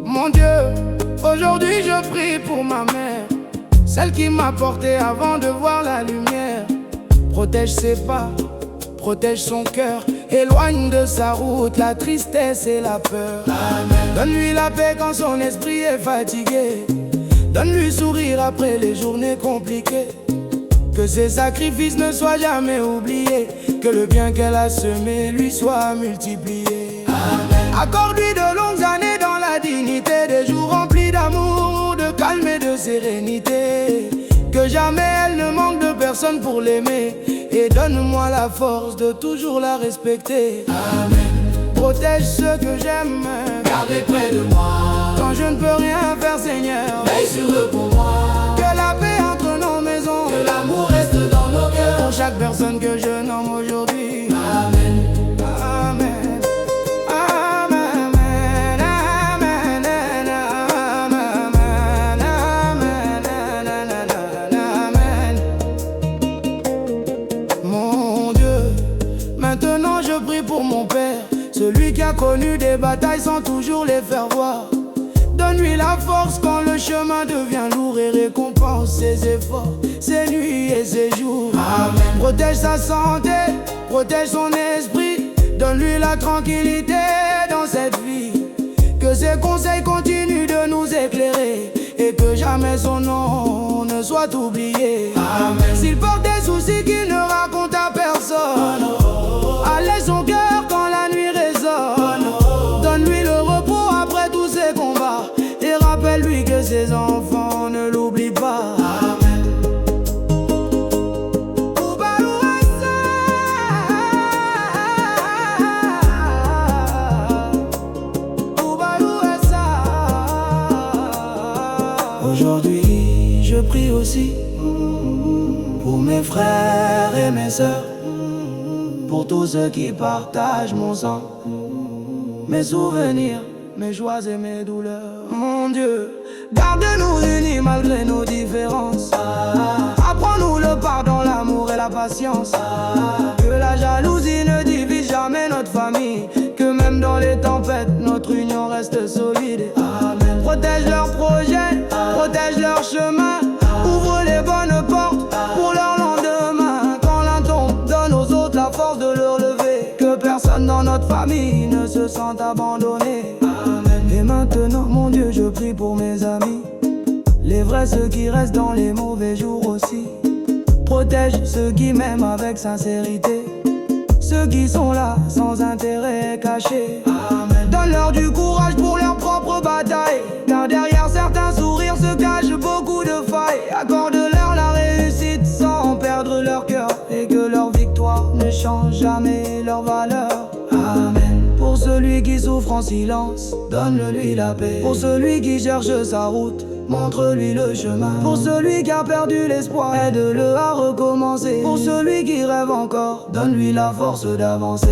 Mon Dieu, aujourd'hui je prie pour ma mère, celle qui m'a porté avant de voir la lumière. Protège ses pas, protège son cœur, éloigne de sa route la tristesse et la peur. Donne-lui la paix quand son esprit est fatigué. Donne-lui sourire après les journées compliquées. Que ses sacrifices ne soient jamais oubliés. Que le bien qu'elle a semé lui soit multiplié. Accorde-lui de longues années dans la dignité, des jours remplis d'amour, de calme et de sérénité. Que jamais elle ne manque de personne pour l'aimer. Et donne-moi la force de toujours la respecter. Amen. Protège ceux que j'aime, garde-les près de moi. Quand je ne peux rien faire, Seigneur, veille sur eux pour moi. Que la paix entre nos maisons, que l'amour reste dans nos cœurs. Pour chaque personne que je nomme aujourd'hui. Amen. Amen. Maintenant je prie pour mon père, celui qui a connu des batailles sans toujours les faire voir. Donne-lui la force quand le chemin devient lourd et récompense ses efforts, ses nuits et ses jours. Amen. Protège sa santé, protège son esprit, donne-lui la tranquillité dans cette vie. Que ses conseils continuent de nous éclairer et que jamais son nom ne soit oublié. Amen. S'il porte des soucis qu'il ne raconte à personne, allège son cœur quand la nuit résonne. Donne-lui le repos après tous ses combats et rappelle-lui que ses enfants ne l'oublient pas. Amen. Aujourd'hui, je prie aussi pour mes frères et mes sœurs, pour tous ceux qui partagent mon sang, mes souvenirs, mes joies et mes douleurs. Mon Dieu, garde-nous unis malgré nos différences. Apprends-nous le pardon, l'amour et la patience. Que la jalousie ne divise jamais notre famille. Que même dans les tempêtes, notre union reste solide. Amen. Protège leurs projets, protège leur chemin. Ouvre les bonnes portes pour leur lendemain. Quand l'un tombe, donne aux autres la force de le relever. Que personne dans notre famille ne se sente abandonné. Amen. Et maintenant, mon Dieu, je prie pour mes amis, les vrais, ceux qui restent dans les mauvais jours aussi. Protège ceux qui m'aiment avec sincérité, ceux qui sont là sans intérêt caché. Amen. Donne-leur du courage pour leur propre bataille, car derrière certains sourires se cachent beaucoup de failles. Accorde-leur la réussite sans perdre leur cœur, et que leur victoire ne change jamais leur valeur. Amen. Pour celui qui souffre en silence, donne-lui la paix. Pour celui qui cherche sa route, montre-lui le chemin. Pour celui qui a perdu l'espoir, aide-le à recommencer. Pour celui qui rêve encore, donne-lui la force d'avancer.